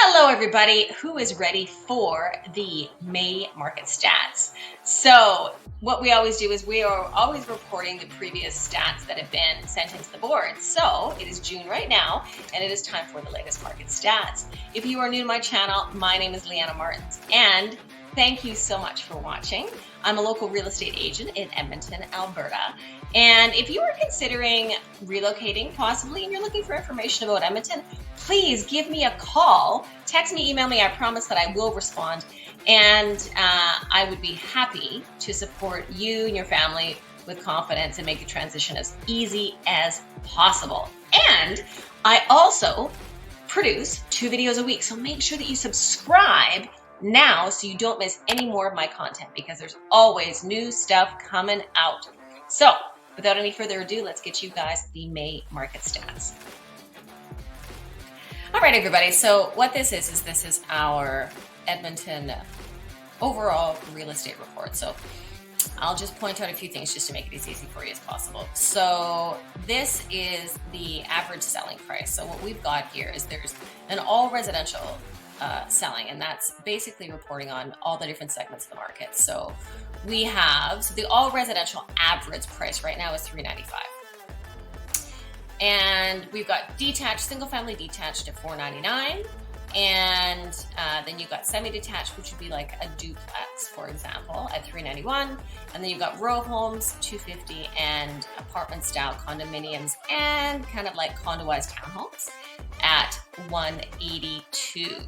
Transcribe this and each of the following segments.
Hello, everybody who is ready for the May market stats. So what we always do is we are always reporting the previous stats that have been sent into the board. So it is June right now, and it is time for the latest market stats. If you are new to my channel, my name is Leanna Martens, and thank you so much for watching. I'm a local real estate agent in Edmonton, Alberta. And if you are considering relocating possibly and you're looking for information about Edmonton, please give me a call. Text me, email me. I promise that I will respond. And I would be happy to support you and your family with confidence and make the transition as easy as possible. And I also produce 2 videos a week. So make sure that you subscribe now so you don't miss any more of my content, because there's always new stuff coming out. So without any further ado, let's get you guys the May market stats. All right, everybody. So what this is our Edmonton overall real estate report. So I'll just point out a few things just to make it as easy for you as possible. So this is the average selling price. So what we've got here is there's an all residential selling, and that's basically reporting on all the different segments of the market. So we have, the all residential average price right now is $395. And we've got detached, single family detached at $499. And then you've got semi-detached, which would be like a duplex, for example, at $391. And then you've got row homes, $250, and apartment style condominiums and kind of like condoized townhomes at $182.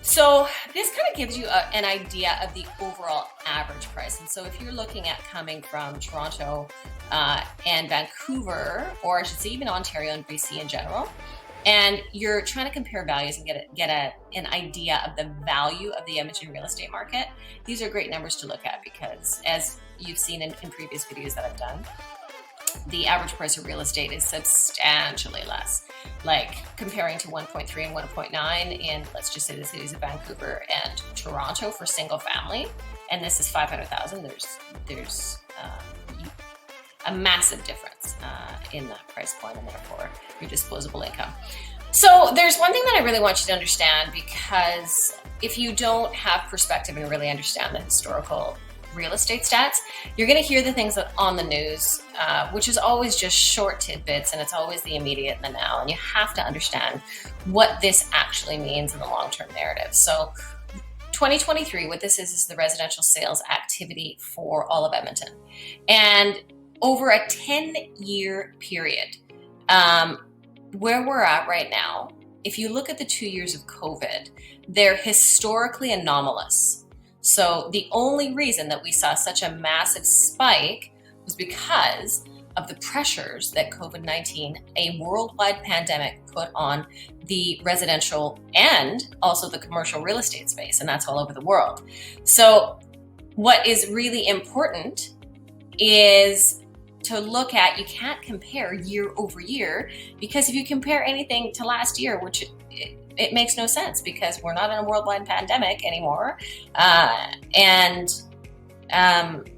So this kind of gives you an idea of the overall average price. And so if you're looking at coming from Toronto and Vancouver, or I should say even Ontario and BC in general, and you're trying to compare values and get an idea of the value of the Edmonton real estate market, these are great numbers to look at, because as you've seen in previous videos that I've done, the average price of real estate is substantially less, like comparing to 1.3 and 1.9 in, let's just say, the cities of Vancouver and Toronto for single family, and this is 500,000. There's a massive difference in that price point, and therefore your disposable income. So there's one thing that I really want you to understand, because if you don't have perspective and really understand the historical real estate stats, you're going to hear the things that on the news, which is always just short tidbits, and it's always the immediate and the now, and you have to understand what this actually means in the long-term narrative. So 2023, what this is the residential sales activity for all of Edmonton. And over a 10-year period, where we're at right now, if you look at the 2 years of COVID, they're historically anomalous. So the only reason that we saw such a massive spike was because of the pressures that COVID-19, a worldwide pandemic, put on the residential and also the commercial real estate space, and that's all over the world. So what is really important is to look at, you can't compare year over year, because if you compare anything to last year, which it makes no sense, because we're not in a worldwide pandemic anymore.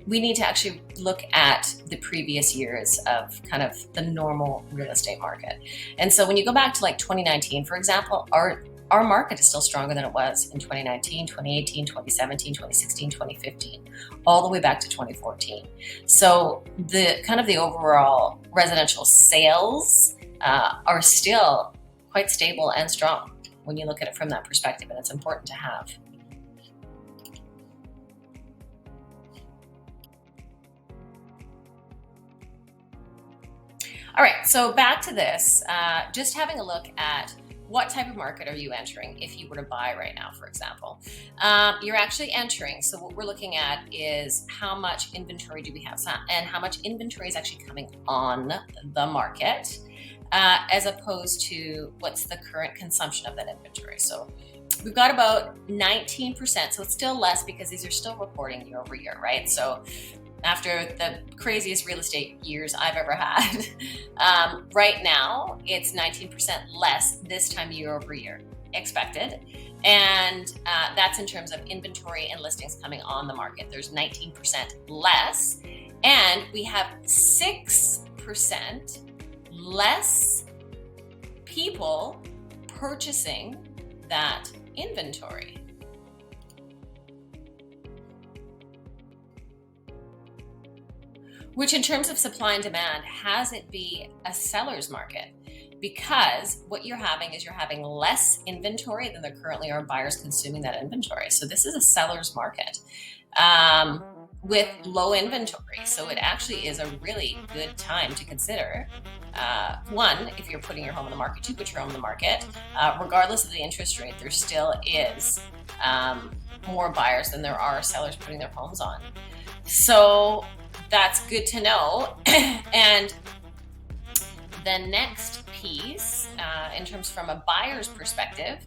We need to actually look at the previous years of kind of the normal real estate market. And so when you go back to like 2019, for example, our market is still stronger than it was in 2019, 2018, 2017, 2016, 2015, all the way back to 2014. So the kind of the overall residential sales are still quite stable and strong when you look at it from that perspective, and it's important to have. All right, so back to this, just having a look at what type of market are you entering if you were to buy right now, for example. You're actually entering, so what we're looking at is how much inventory do we have, and how much inventory is actually coming on the market, as opposed to what's the current consumption of that inventory. So we've got about 19%, so it's still less because these are still reporting year over year, right? So after the craziest real estate years I've ever had, right now it's 19% less this time year over year, expected. And that's in terms of inventory and listings coming on the market. There's 19% less, and we have 6% less people purchasing that inventory. Which in terms of supply and demand has it be a seller's market, because what you're having is you're having less inventory than there currently are buyers consuming that inventory. So this is a seller's market with low inventory. So it actually is a really good time to consider. One, if you're putting your home on the market, to put your home on the market, regardless of the interest rate, there still is more buyers than there are sellers putting their homes on. So that's good to know. And the next piece, in terms from a buyer's perspective,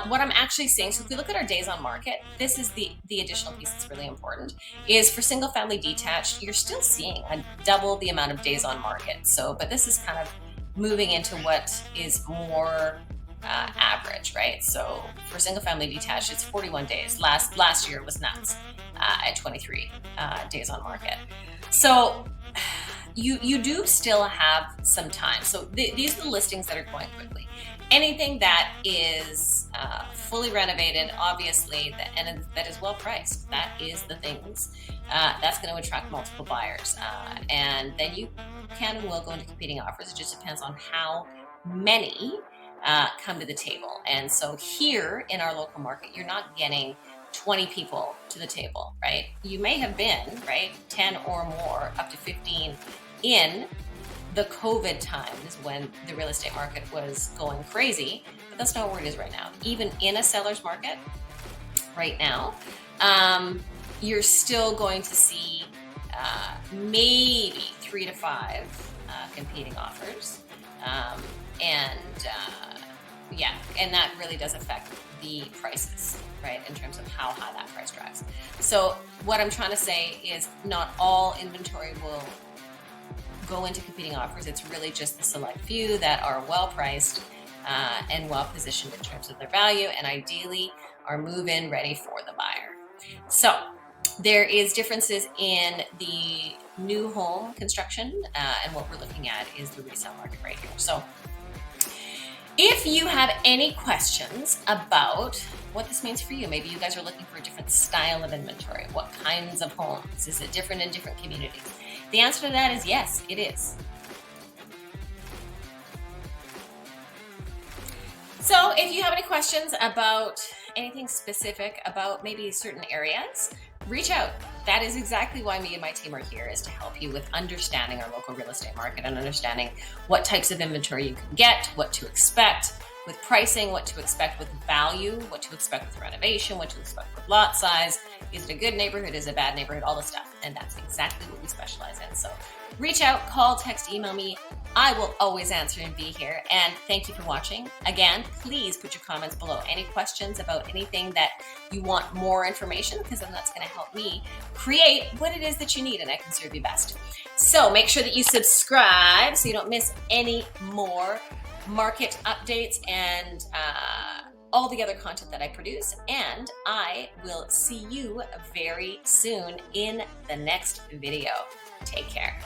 what I'm actually seeing, so if we look at our days on market, this is the additional piece that's really important, is for single family detached, you're still seeing a double the amount of days on market. So, but this is kind of moving into what is more average, right? So for single family detached, it's 41 days. Last year was nuts at 23 days on market. So you do still have some time. So these are the listings that are going quickly. Anything that is fully renovated, obviously, and that is well priced, that is the things that's going to attract multiple buyers. And then you can and will go into competing offers. It just depends on how many come to the table. And so here in our local market, you're not getting 20 people to the table, right? You may have been, right, 10 or more, up to 15 in the COVID times when the real estate market was going crazy, but that's not where it is right now. Even in a seller's market right now, you're still going to see maybe 3 to 5 competing offers. And that really does affect the prices, right, in terms of how high that price drives. So what I'm trying to say is not all inventory will go into competing offers. It's really just the select few that are well priced and well positioned in terms of their value, and ideally are move-in ready for the buyer. So there is differences in the new home construction, and what we're looking at is the resale market right here. So if you have any questions about what this means for you, maybe you guys are looking for a different style of inventory, what kinds of homes, is it different in different communities? The answer to that is yes, it is. So if you have any questions about anything specific about maybe certain areas, reach out. That is exactly why me and my team are here, is to help you with understanding our local real estate market and understanding what types of inventory you can get, what to expect with pricing, what to expect with value, what to expect with renovation, what to expect with lot size. Is it a good neighborhood? Is it a bad neighborhood? All the stuff. And that's exactly what we specialize in. So reach out, call, text, email me. I will always answer and be here. And thank you for watching. Again, please put your comments below. Any questions about anything that you want more information, because then that's going to help me create what it is that you need, and I can serve you best. So make sure that you subscribe so you don't miss any more market updates and all the other content that I produce. And I will see you very soon in the next video. Take care.